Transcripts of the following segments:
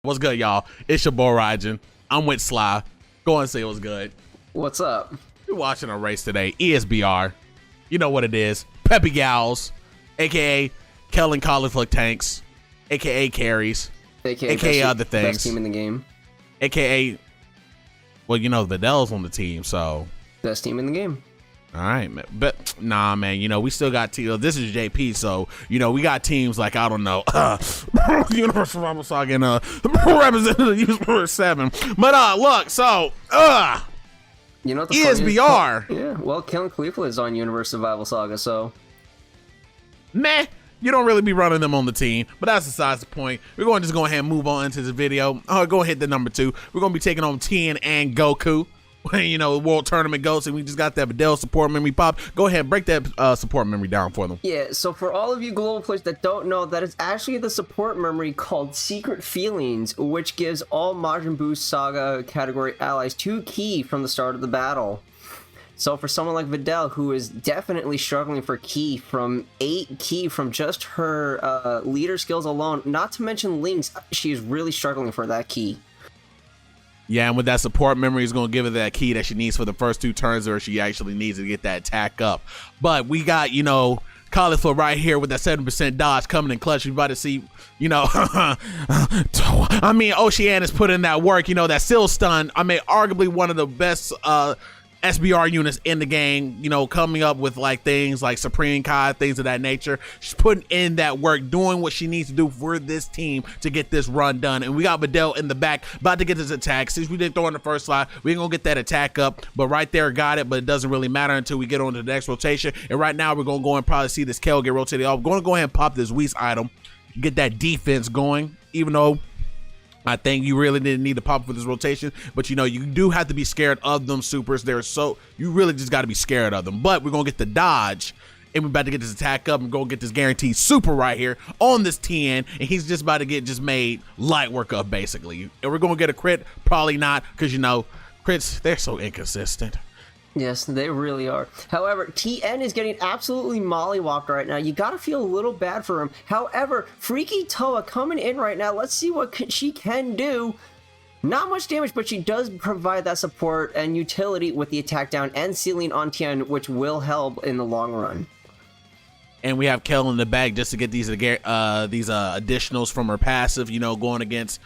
What's good, y'all? It's your boy Rajan. I'm with Sly. Go and say what's good. What's up? We're watching a race today. ESBR. You know what it is. Peppy Gals, aka Kellen Cauliflower Tanks, aka Carries, aka other things. Best team in the game. AKA, well, you know, Vidal's on the team, so. Best team in the game. All right, man. But nah, man, you know, we still got teams. This is JP, so, you know, we got teams like, I don't know, Universal Rumble Saga and Representative Universe 7. But look, so, you know what the ESBR. Yeah, well, Kellen Cauliflower is on Universe Survival Saga, so. Meh. You don't really be running them on the team, but that's besides the point. We're going to just go ahead and move on into the video. Go ahead to number 2. We're going to be taking on Tien and Goku. You know, World Tournament goes, and we just got that Vidal support memory pop. Go ahead, break that support memory down for them. Yeah, so for all of you global players that don't know, that is actually the support memory called Secret Feelings, which gives all Majin Buu Saga category allies 2 ki from the start of the battle. So for someone like Vidal, who is definitely struggling for ki from 8 ki from just her leader skills alone, not to mention links, she is really struggling for that ki. Yeah, and with that support memory, is going to give her that key that she needs for the first 2 turns, or she actually needs to get that attack up. But we got, you know, Cauliflower right here with that 7% dodge coming in clutch. We about to see, you know, I mean, Oceanus put in that work, you know, that seal stun. I mean, arguably one of the best SBR units in the game, you know, coming up with like things like Supreme Kai, things of that nature. She's putting in that work, doing what she needs to do for this team to get this run done. And we got Vidal in the back about to get this attack. Since we didn't throw in the first slide, we ain't gonna get that attack up, but right there got it. But it doesn't really matter until we get on to the next rotation. And right now we're gonna go and probably see this Kel get rotated off. We're gonna go ahead and pop this Whis item, get that defense going, even though I think you really didn't need to pop for this rotation, but you know, you do have to be scared of them supers. You really just got to be scared of them. But we're going to get the dodge, and we're about to get this attack up and go get this guaranteed super right here on this 10, and he's just about to get just made light work of, basically. And we're going to get a crit, probably not, because, you know, crits, they're so inconsistent. Yes, they really are. However, TN is getting absolutely mollywopped right now. You gotta feel a little bad for him. However, Freaky Toa coming in right now. Let's see what she can do. Not much damage, but she does provide that support and utility with the attack down and sealing on Tien, which will help in the long run. And we have Kel in the back just to get these additionals from her passive, you know, going against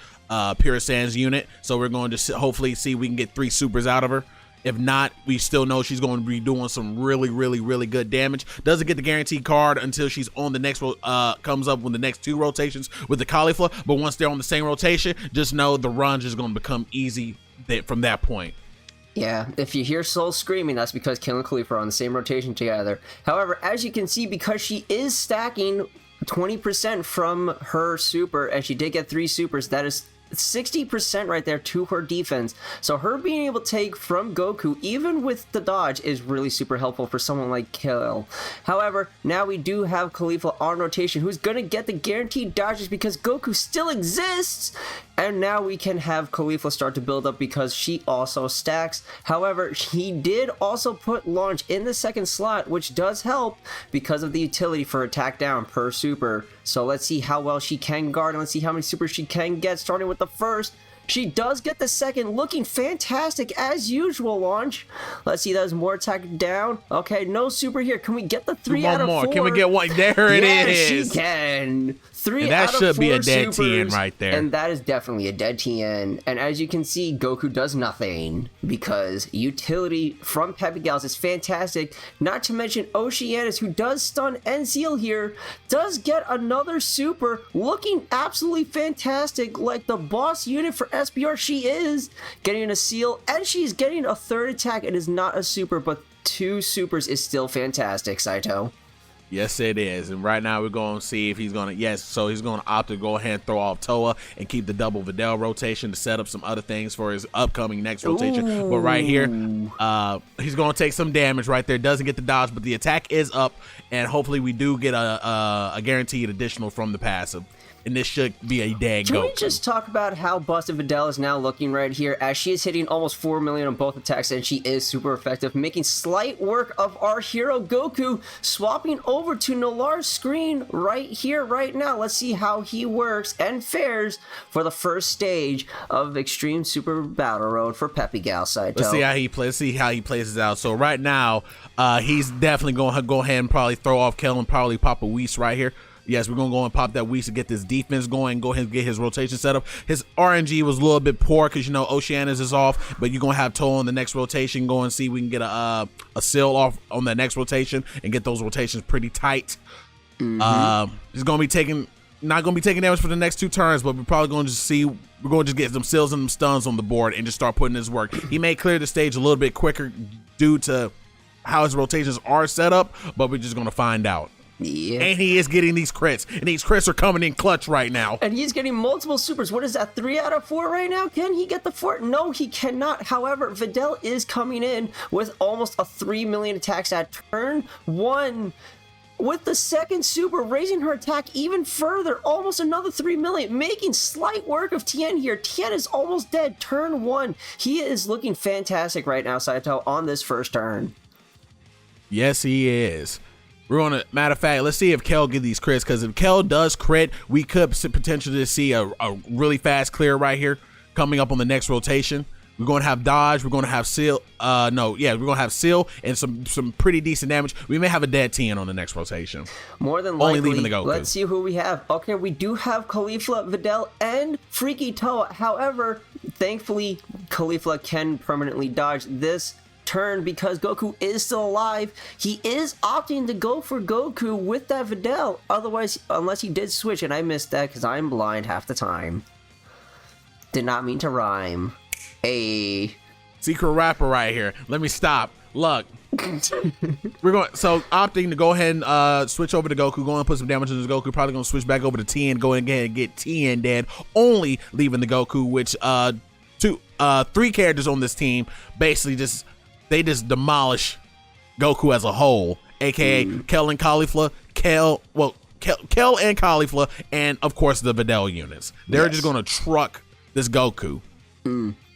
Pure Sands unit. So we're going to hopefully see if we can get 3 supers out of her. If not, we still know she's going to be doing some really good damage. Doesn't get the guaranteed card until she's on the next comes up with the next 2 rotations with the Cauliflower. But once they're on the same rotation, just know the run is going to become easy from that point. Yeah, if you hear Soul screaming, that's because Kellen and Cauliflower are on the same rotation together. However, as you can see, because she is stacking 20% from her super, and she did get 3 supers, that is 60% right there to her defense. So her being able to take from Goku, even with the dodge, is really super helpful for someone like Kel. However, now we do have Cauliflower on rotation, who's going to get the guaranteed dodges because Goku still exists. And now we can have Cauliflower start to build up because she also stacks. However, he did also put launch in the second slot, which does help because of the utility for attack down per super. So let's see how well she can guard, and let's see how many supers she can get, starting with the first. She does get the second, looking fantastic as usual, launch. Let's see, there's more attack down. Okay, no super here. Can we get the 3 out of 4? Can we get one? There it is. Yes, she can. 3 and out that of should 4 be a dead supers, TN right there. And that is definitely a dead TN. And as you can see, Goku does nothing because utility from Peppy Gals is fantastic. Not to mention Oceanus, who does stun and seal here, does get another super, looking absolutely fantastic, like the boss unit for SBR she is, getting a seal, and she's getting a 3rd attack. It is not a super, but 2 supers is still fantastic, Saito. Yes, it is. And right now we're going to see if he's going to, so he's going to opt to go ahead and throw off Toa and keep the double Vidal rotation to set up some other things for his upcoming next rotation. Ooh. But right here, he's going to take some damage right there. Doesn't get the dodge, but the attack is up, and hopefully we do get a guaranteed additional from the passive. and this should be a dead Can we Goku. just talk about how busted Videl is now looking right here, as she is hitting almost 4 million on both attacks, and she is super effective, making slight work of our hero Goku, swapping over to Nolar's screen right here, right now. Let's see how he works and fares for the first stage of Extreme Super Battle Road for Peppy Gal Saito. Let's see how he plays. See how he plays this out. So right now, he's definitely going to go ahead and probably throw off Kel and probably pop a Whis right here. Yes, we're going to go and pop that Whis to get this defense going, go ahead and get his rotation set up. His RNG was a little bit poor because, you know, Oceanus is off, but you're going to have Toa on the next rotation. Go and see if we can get a seal off on that next rotation and get those rotations pretty tight. He's going to be not going to be taking damage for the next 2 turns, but we're probably going to see, we're going to just get some seals and some stuns on the board and just start putting his work. He may clear the stage a little bit quicker due to how his rotations are set up, but we're just going to find out. Yeah. And he is getting these crits, and these crits are coming in clutch right now. And he's getting multiple supers. What is that, 3 out of 4 right now? Can he get the 4? No, he cannot. However, Videl is coming in with almost a 3 million attacks at turn 1. With the second super, raising her attack even further, almost another 3 million, making slight work of Tien here. Tien is almost dead, turn 1. He is looking fantastic right now, Saito, on this first turn. Yes, he is. We're going to, matter of fact, let's see if Kel get these crits, because if Kel does crit, we could potentially see a really fast clear right here coming up on the next rotation. We're going to have dodge. We're going to have seal. We're going to have seal and some pretty decent damage. We may have a dead Tien on the next rotation. More than likely. Only leaving the Goku. Let's see who we have. Okay, we do have Caulifla, Videl, and Freaky Toa. However, thankfully, Caulifla can permanently dodge this turn because Goku is still alive. He is opting to go for Goku with that Videl. Otherwise, unless he did switch, and I missed that because I'm blind half the time. Did not mean to rhyme. Hey. Secret rapper right here. Let me stop. Look. We're going opting to go ahead and switch over to Goku, go and put some damage on this Goku. Probably gonna switch back over to Tien, go ahead and get Tien dead, only leaving the Goku, which 3 characters on this team basically just demolish Goku as a whole, aka Kel and Caulifla, Kel and Caulifla, and of course the Videl units. They're just gonna truck this Goku.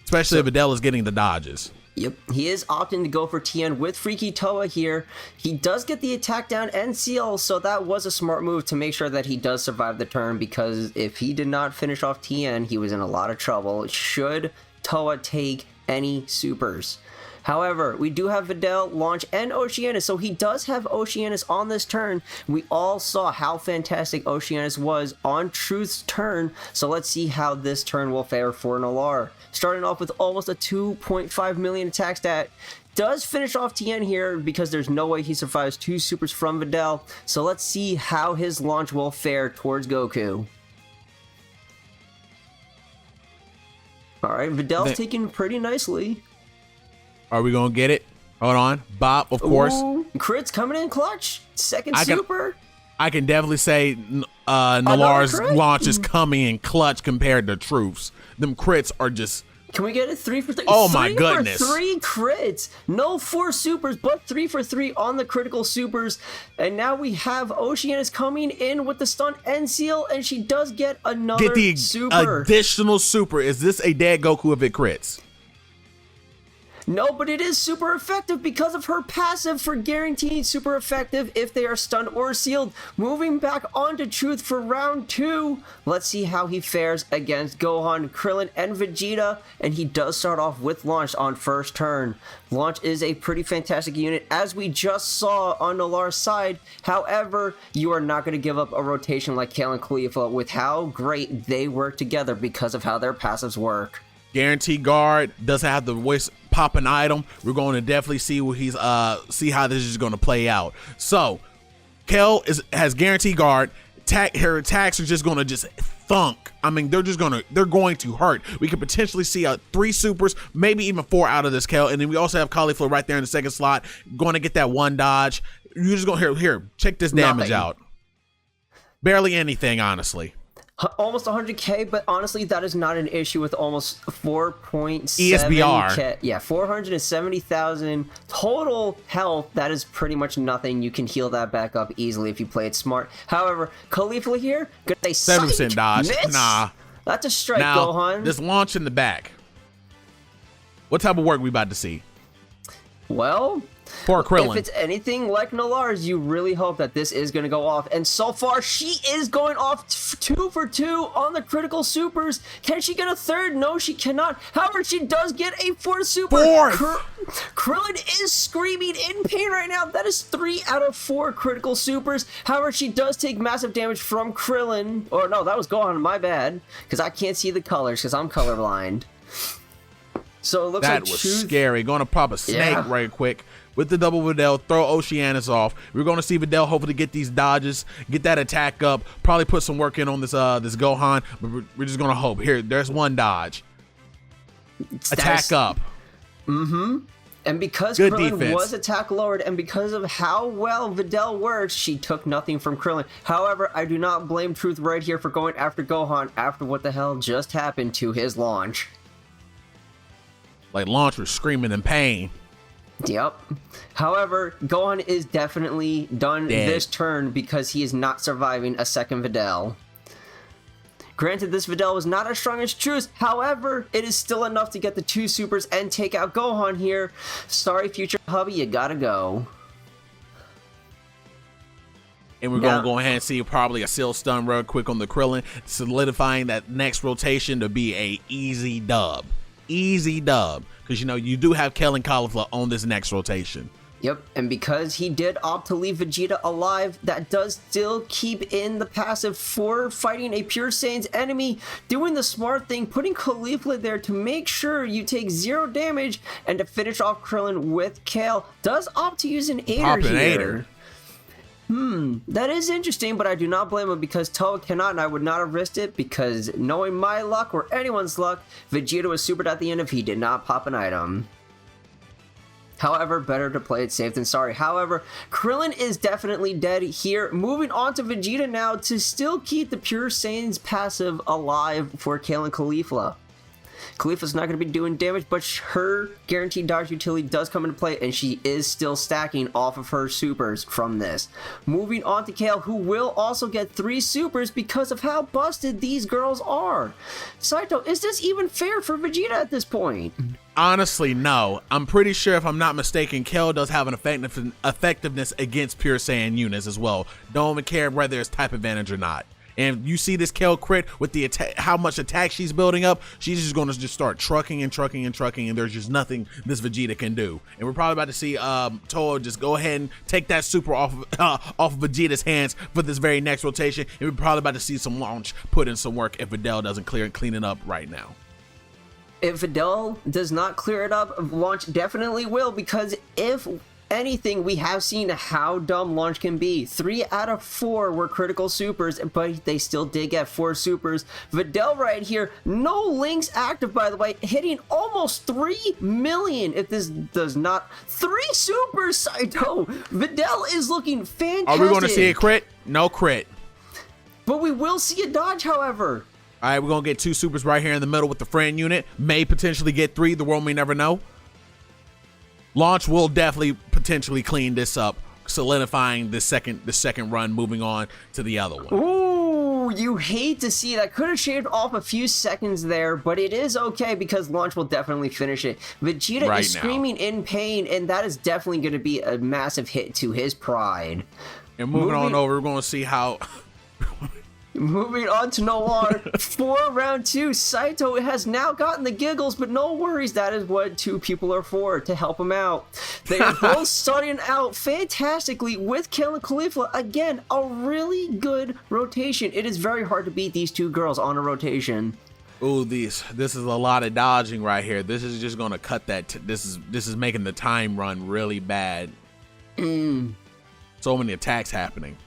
Especially if Videl is getting the dodges. Yep, he is opting to go for Tien with Freaky Toa here. He does get the attack down and seal, so that was a smart move to make sure that he does survive the turn, because if he did not finish off Tien, he was in a lot of trouble should Toa take any supers. However, we do have Videl, Launch, and Oceanus, so he does have Oceanus on this turn. We all saw how fantastic Oceanus was on Truth's turn, so let's see how this turn will fare for Nolar. Starting off with almost a 2.5 million attack stat. Does finish off Tien here because there's no way he survives 2 supers from Videl, so let's see how his launch will fare towards Goku. Alright, Videl's taking pretty nicely. Are we gonna get it? Hold on. Bop, of course. Ooh, crits coming in clutch. Second super. I can definitely say Nolar's launch is coming in clutch compared to Truth's. Them crits are just... Can we get it 3 for 3? Oh my goodness. 3 crits. No 4 supers, but 3 for 3 on the critical supers. And now we have Oceanus coming in with the stun and seal, and she does get another super. Additional super. Is this a dead Goku if it crits? No, but it is super effective because of her passive for guaranteed super effective if they are stunned or sealed. Moving back onto Truth for round 2. Let's see how he fares against Gohan, Krillin, and Vegeta. And he does start off with Launch on first turn. Launch is a pretty fantastic unit, as we just saw on Nolar's side. However, you are not going to give up a rotation like Kale and Caulifla with how great they work together because of how their passives work. Guarantee guard doesn't have the voice pop an item. We're going to definitely see what he's see how this is going to play out. So Kel has guarantee guard. Her attacks are just going to thunk. I mean, they're going to hurt. We could potentially see 3 supers, maybe even 4 out of this Kel. And then we also have Caulifla right there in the second slot, going to get that 1 dodge. You're just going here. Check this damage out. Barely anything, honestly. Almost 100k, but honestly, that is not an issue with almost 4.7k. ESBR. Yeah, 470,000 total health. That is pretty much nothing. You can heal that back up easily if you play it smart. However, Khalifa here, gonna say 7% dodge. miss. Nah. That's a strike, Now, Gohan. this launch in the back. What type of work we about to see? Well, Poor Krillin. if it's anything like NOLAR's, you really hope that this is going to go off. And so far, she is going off 2 for 2 on the critical supers. Can she get a third? No, she cannot. However, she does get a fourth super. Krillin is screaming in pain right now. That is 3 out of 4 critical supers. However, she does take massive damage from Krillin. Or no, that was Gohan, my bad. Because I can't see the colors because I'm colorblind. So it looks that like was scary. Going to pop a snake Yeah. right quick with the double Videl, throw Oceanus off. We're going to see Videl hopefully get these dodges, get that attack up, probably put some work in on this this Gohan, but we're just going to hope. Here, there's one dodge. Attack up. And because Good Krillin defense. was attack lowered, and because of how well Videl works, she took nothing from Krillin. However, I do not blame Truth right here for going after Gohan after what the hell just happened to his launch. Like Launch was screaming in pain. Yep. However, Gohan is definitely done Dead. this turn because he is not surviving a second Videl. Granted, this Videl was not as strong as Truth. However, it is still enough to get the 2 supers and take out Gohan here. Sorry, future hubby, you gotta go. And we're going to go ahead and see probably a seal stun real quick on the Krillin, solidifying that next rotation to be a easy dub. Easy dub. Because, you know, you do have Kale and Caulifla on this next rotation. Yep, and because he did opt to leave Vegeta alive, that does still keep in the passive for fighting a Pure Saiyan's enemy, doing the smart thing, putting Caulifla there to make sure you take 0 damage, and to finish off Krillin with Kale, does opt to use an Aider here. That is interesting, but I do not blame him because Toa cannot, and I would not have risked it because knowing my luck or anyone's luck, Vegeta was supered at the end if he did not pop an item. However, better to play it safe than sorry. However, Krillin is definitely dead here. Moving on to Vegeta now to still keep the Pure Saiyan's passive alive for Kale and Caulifla. Khalifa's not going to be doing damage, but her guaranteed dodge utility does come into play, and she is still stacking off of her supers from this. Moving on to Kale, who will also get 3 supers because of how busted these girls are. Saito, is this even fair for Vegeta at this point? Honestly, no. I'm pretty sure, if I'm not mistaken, Kale does have an effectiveness against Pure Saiyan units as well. Don't even care whether it's type advantage or not. And you see this Kale crit with the how much attack she's building up, she's just going to just start trucking, and there's just nothing this Vegeta can do. And we're probably about to see Toa just go ahead and take that super off of Vegeta's hands for this very next rotation. And we're probably about to see some Launch put in some work if Videl doesn't clean it up right now. If Videl does not clear it up, Launch definitely will, because if anything, we have seen how dumb Launch can be. 3 out of 4 were critical supers, but they still did get 4 supers. Videl right here, no links active, by the way, hitting almost 3 million. If this does not, 3 supers, Saito. Videl is looking fantastic. Are we going to see a crit? No crit. But we will see a dodge, however. All right, we're going to get 2 supers right here in the middle with the friend unit. May potentially get 3. The world may never know. Launch will definitely potentially clean this up, solidifying the second run, moving on to the other one. Ooh, you hate to see that. Could have shaved off a few seconds there, but it is okay because Launch will definitely finish it. Vegeta Right is now. screaming in pain, and that is definitely going to be a massive hit to his pride. And moving on over, we're going to see how... Moving on to NOLAR for round 2, Saito has now gotten the giggles, but no worries, that is what 2 people are for, to help him out. They are both starting out fantastically with Kale and Caulifla. Again, a really good rotation. It is very hard to beat these 2 girls on a rotation. Ooh, this is a lot of dodging right here. This is just going to cut that. This is making the time run really bad. So many attacks happening.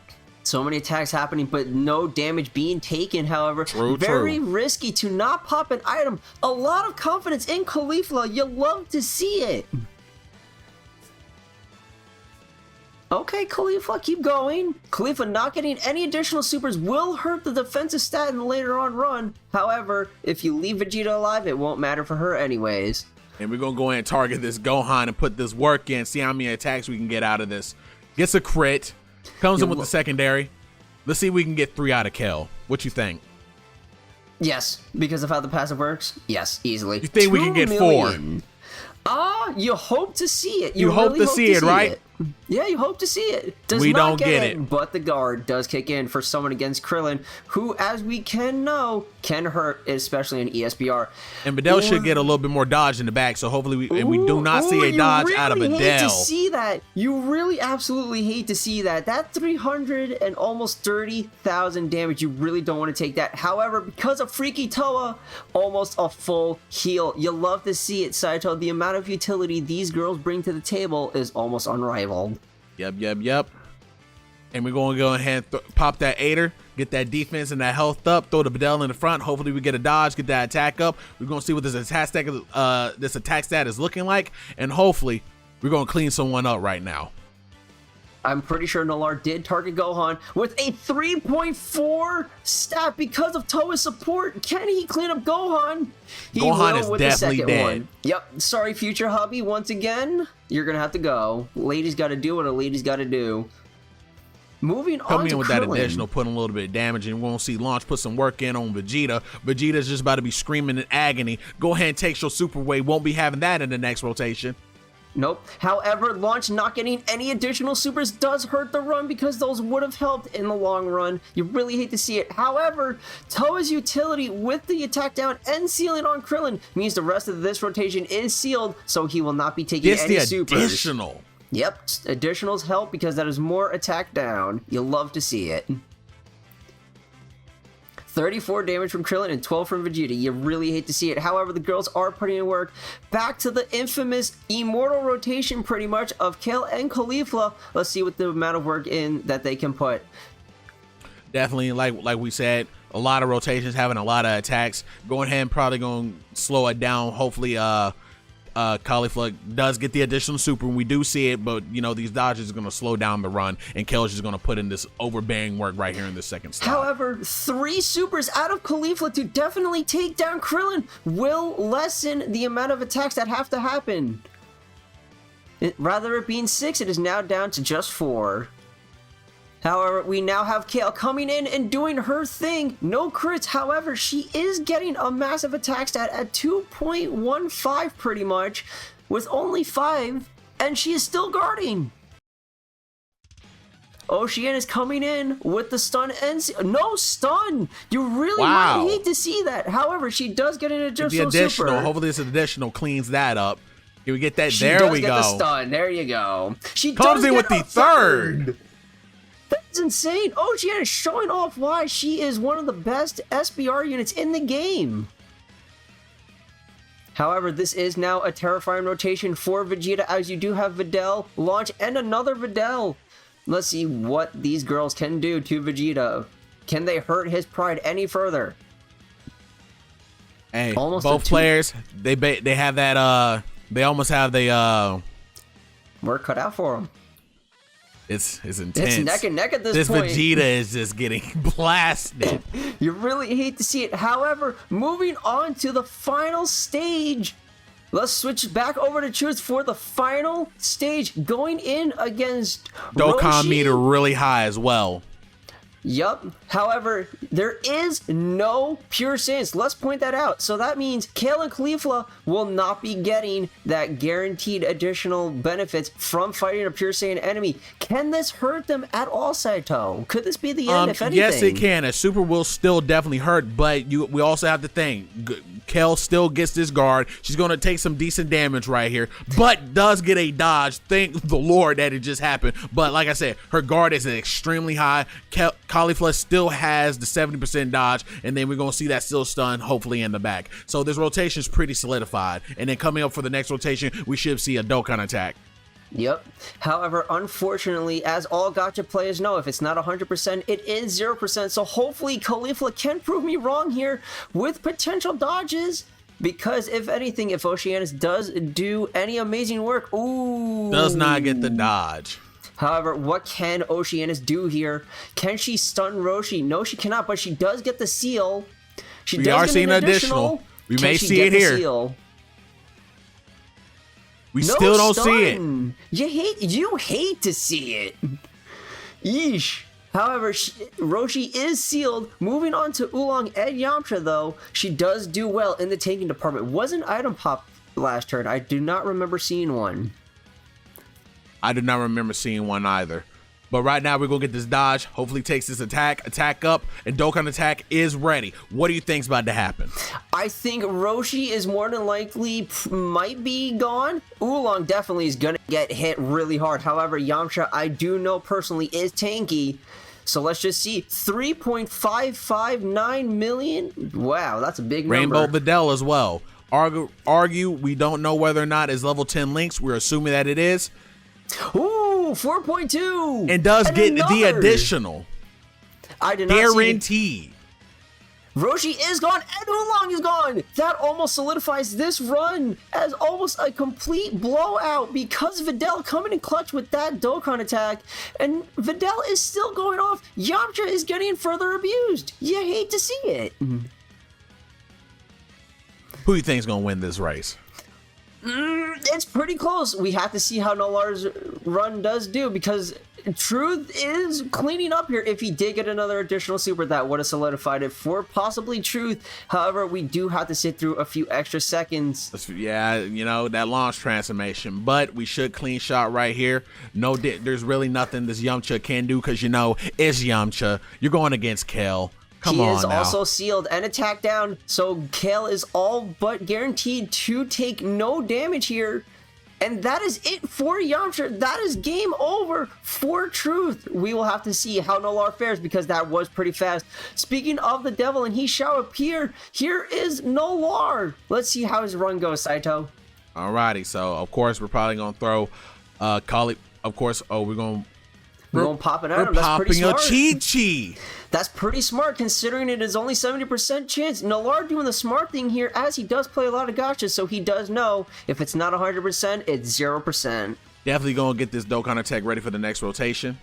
So many attacks happening, but no damage being taken, however. True. Very risky to not pop an item. A lot of confidence in Caulifla. You love to see it. Okay, Khalifa, keep going. Khalifa not getting any additional supers will hurt the defensive stat in the later on run. However, if you leave Vegeta alive, it won't matter for her anyways. And we're going to go ahead and target this Gohan and put this work in, see how many attacks we can get out of this. Gets a crit, comes in with the secondary. Let's see if we can get 3 out of Kel. What you think? Yes, because of how the passive works? Yes, easily. You think we can get 4? You hope to see it. You hope to see it, right? Yeah, you hope to see it. We don't get it. But the guard does kick in for someone against Krillin, who, as we can know, can hurt, especially in ESBR. And Videl should get a little bit more dodge in the back, so hopefully we do not see a dodge out of Videl. You hate to see that. You really absolutely hate to see that. That 300 and almost 30,000 damage, you really don't want to take that. However, because of Freaky Toa, almost a full heal. You love to see it, Saito. The amount of utility these girls bring to the table is almost unrivaled. Yep. And we're going to go ahead and pop that Aider, get that defense and that health up, throw the Videl in the front. Hopefully we get a dodge, get that attack up. We're going to see what this attack stat is looking like, and hopefully we're going to clean someone up right now. I'm pretty sure NOLAR did target Gohan with a 3.4 stat because of Toa's support. Can he clean up Gohan? Gohan is definitely dead. Yep. Sorry, future hubby. Once again, you're going to have to go. Ladies got to do what a lady's got to do. Moving on to Coming in with Krillin. that additional, putting a little bit of damage, and we're going to see Launch put some work in on Vegeta. Vegeta's just about to be screaming in agony. Go ahead and take your super wave. Won't be having that in the next rotation. Nope. However, Launch not getting any additional supers does hurt the run because those would have helped in the long run. You really hate to see it. However, Toa's utility with the attack down and sealing on Krillin means the rest of this rotation is sealed, so he will not be taking any supers. Additional. Yep, additionals help because that is more attack down. You'll love to see it. 34 damage from Krillin and 12 from Vegeta. You really hate to see it. However, the girls are putting in work. Back to the infamous immortal rotation, pretty much, of Kale and Khalifa. Let's see what the amount of work in that they can put. Definitely, like we said, a lot of rotations, having a lot of attacks. Going ahead and probably going to slow it down. Hopefully, Caulifla does get the additional super, and we do see it, but you know, these dodges are going to slow down the run, and Kale's just going to put in this overbearing work right here in the second slot. However, 3 supers out of Caulifla to definitely take down Krillin will lessen the amount of attacks that have to happen. Rather it being 6, it is now down to just 4. However, we now have Kale coming in and doing her thing. No crits. However, she is getting a massive attack stat at 2.15 pretty much, with only 5, and she is still guarding. Ocean is coming in with the stun and no stun. You really might hate to see that. However, she does get an additional super. Hopefully this additional cleans that up. Can we get that? She there does we get go. The stun. There you go. She comes in with the third. That's insane. Oceana is showing off why she is one of the best SBR units in the game. However, this is now a terrifying rotation for Vegeta, as you do have Videl launch and another Videl. Let's see what these girls can do to Vegeta. Can they hurt his pride any further? Hey, both players, they have that, they almost have the, work cut out for them. It's intense. It's neck and neck at this point. This Vegeta is just getting blasted. You really hate to see it. However, moving on to the final stage. Let's switch back over to Truth for the final stage, going in against Dokkan Roshi. meter really high as well. Yup. However, there is no pure Saiyans. Let's point that out. So that means Kale and Caulifla will not be getting that guaranteed additional benefits from fighting a pure Saiyan enemy. Can this hurt them at all, Saito? Could this be the end, if anything? Yes, it can. A super will still definitely hurt, but we also have to think. Kale still gets this guard. She's going to take some decent damage right here, but does get a dodge. Thank the Lord that it just happened. But like I said, her guard is extremely high. Caulifla still has the 70% dodge, and then we're going to see that still stun, hopefully in the back. So this rotation is pretty solidified. And then coming up for the next rotation, we should see a Dokkan attack. Yep. However, unfortunately, as all gacha players know, if it's not 100%, it is 0%. So hopefully Caulifla can prove me wrong here with potential dodges. Because if anything, if Oceanus does do any amazing work, ooh, does not get the dodge. However, what can Oceanus do here? Can she stun Roshi? No, she cannot, but she does get the seal. We are seeing an additional. We may see it here. We still don't see it. You hate to see it. Yeesh. However, Roshi is sealed. Moving on to Oolong and Yamcha, though, she does do well in the tanking department. Was an item pop last turn? I do not remember seeing one. I do not remember seeing one either. But right now, we're going to get this dodge. Hopefully takes this attack up, and Dokkan attack is ready. What do you think's about to happen? I think Roshi is more than likely might be gone. Oolong definitely is going to get hit really hard. However, Yamcha, I do know personally, is tanky. So let's just see. 3.559 million. Wow, that's a big number. Rainbow Videl as well. Argue, we don't know whether or not it's level 10 links. We're assuming that it is. Ooh, 4.2. And does get the additional. I did not guaranteed. Roshi is gone and Oolong is gone. That almost solidifies this run as almost a complete blowout because Videl coming in clutch with that Dokkan attack, and Videl is still going off. Yamcha is getting further abused. You hate to see it. Who do you think is going to win this race? It's pretty close. We have to see how NOLAR's run does do, because Truth is cleaning up here. If he did get another additional super, that would have solidified it for possibly Truth. However, we do have to sit through a few extra seconds. Yeah, you know, that launch transformation, but we should clean shot right here. No, there's really nothing this Yamcha can do, because, you know, it's Yamcha. You're going against Kale. Come on, he is also sealed and attacked down, so Kale is all but guaranteed to take no damage here. And that is it for Yamcha. That is game over for Truth. We will have to see how NOLAR fares, because that was pretty fast. Speaking of the devil, and he shall appear, here is NOLAR. Let's see how his run goes, Saito. Alrighty, so of course we're probably gonna throw Kali. Of course, we're gonna pop it at him. We're That's pretty popping smart. a Chi-Chi. That's pretty smart, considering it is only 70% chance. NOLAR doing the smart thing here, as he does play a lot of gotchas, so he does know if it's not 100%, it's 0%. Definitely gonna get this Dokkan attack ready for the next rotation.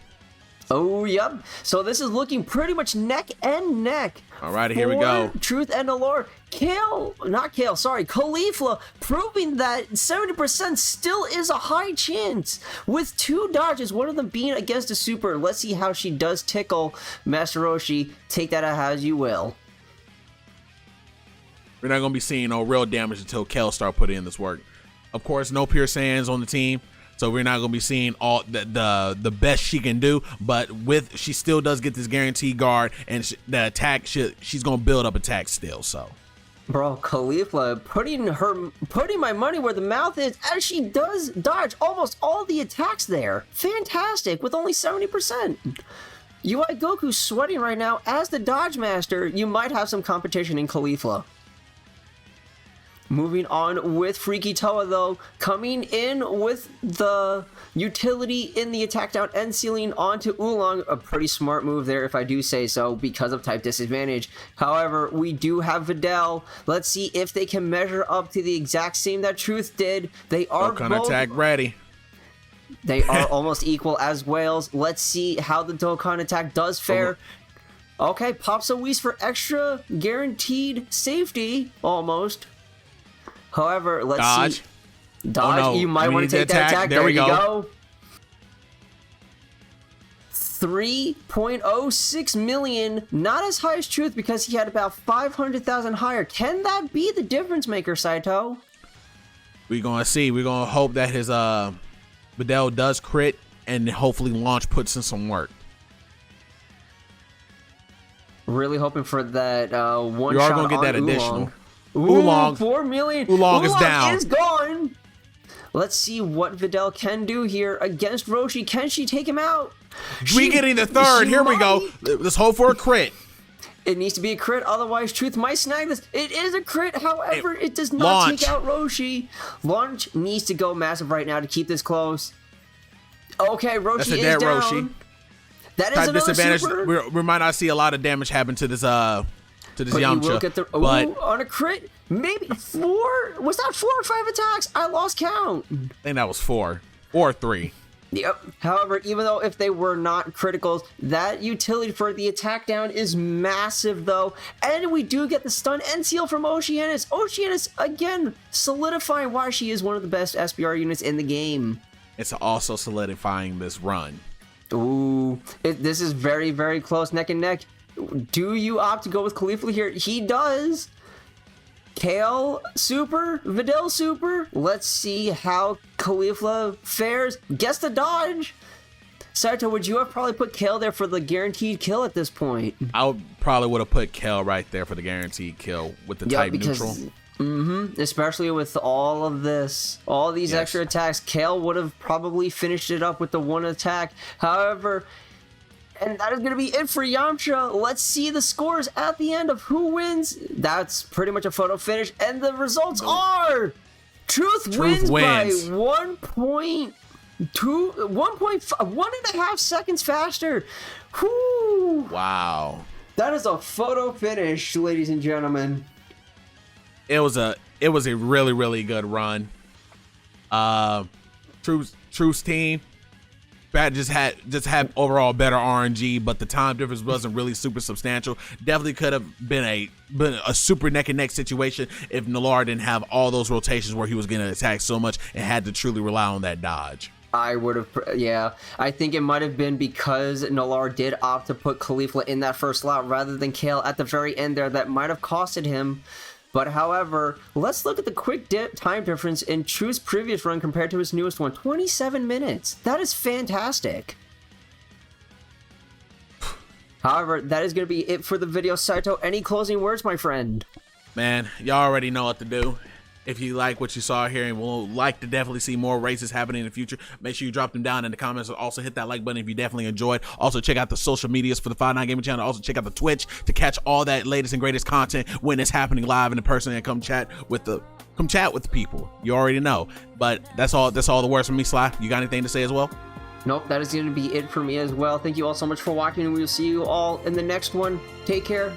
Oh, yep. So this is looking pretty much neck and neck. Alrighty, here we go. Truth and NOLAR. Caulifla proving that 70% still is a high chance with two dodges, one of them being against a super. Let's see how she does tickle Master Roshi. Take that as you will. We're not gonna be seeing no real damage until Kel start putting in this work. Of course, no Pure Saiyans on the team, so we're not gonna be seeing all the best she can do. But she still does get this guaranteed guard, and the attack she's gonna build up attack still. So, bro, Caulifla putting my money where the mouth is, as she does dodge almost all the attacks there. Fantastic, with only 70%. UI Goku's sweating right now as the dodge master. You might have some competition in Caulifla. Moving on with Freaky Toa, though, coming in with the utility in the attack down and sealing onto Oolong. A pretty smart move there, if I do say so, because of type disadvantage. However, we do have Videl. Let's see if they can measure up to the exact same that Truth did. They are Dokkan attack ready. They are almost equal as Whales. Let's see how the Dokkan attack does fare. Okay, pops a Whis for extra guaranteed safety, almost. However, let's see. Dodge. Oh, no. You might want to take that attack. There you go. 3.06 million. Not as high as Truth, because he had about 500,000 higher. Can that be the difference maker, Saito? We're going to see. We're going to hope that his Videl does crit, and hopefully Launch puts in some work. Really hoping for that one shot. You are going to get that Oolong. additional. Oolong, 4 million. Oolong is down. Is gone. Let's see what Videl can do here against Roshi. Can she take him out? We getting the third. Here we go. Let's hope for a crit. It needs to be a crit, otherwise Truth might snag this. It is a crit, however, it does not take out Roshi. Launch needs to go massive right now to keep this close. Okay, Roshi That's a is dead down. Roshi. That is another super. We might not see a lot of damage happen to this Yamcha. You will get the on a crit. Maybe 4. Was that 4 or 5 attacks? I lost count. I think that was 4 or 3. Yep. However, even though if they were not criticals, that utility for the attack down is massive though. And we do get the stun and seal from Oceanus. Oceanus, again, solidifying why she is one of the best SBR units in the game. It's also solidifying this run. Ooh, this is very, very close, neck and neck. Do you opt to go with Khalifa here? He does. Kale super, Videl super. Let's see how Khalifa fares. Guess the dodge. Saito, would you have probably put Kale there for the guaranteed kill at this point? I probably would have put Kale right there for the guaranteed kill with the type neutral. Especially with all of this, all these extra attacks, Kale would have probably finished it up with the one attack. However, and that is going to be it for Yamcha. Let's see the scores at the end of who wins. That's pretty much a photo finish. And the results are Truth wins by 1.5 seconds faster. Whoo! Wow. That is a photo finish, ladies and gentlemen. It was a really, really good run. Truth's team just had overall better RNG, but the time difference wasn't really super substantial. Definitely could have been a super neck and neck situation if NOLAR didn't have all those rotations where he was getting attacked so much and had to truly rely on that dodge. I would have, yeah. I think it might have been because NOLAR did opt to put Khalifa in that first slot rather than Kale at the very end there. That might have costed him. But however, let's look at the quick time difference in Truth's previous run compared to his newest one. 27 minutes. That is fantastic. However, that is going to be it for the video. Saito, any closing words, my friend? Man, y'all already know what to do. If you like what you saw here and would like to definitely see more races happening in the future, make sure you drop them down in the comments. Also hit that like button if you definitely enjoyed. Also check out the social medias for the 5-9 Gaming channel. Also check out the Twitch to catch all that latest and greatest content when it's happening live and in person, and come chat with the people. You already know. But that's all the words from me, Sly. You got anything to say as well? Nope, that is going to be it for me as well. Thank you all so much for watching, and we will see you all in the next one. Take care.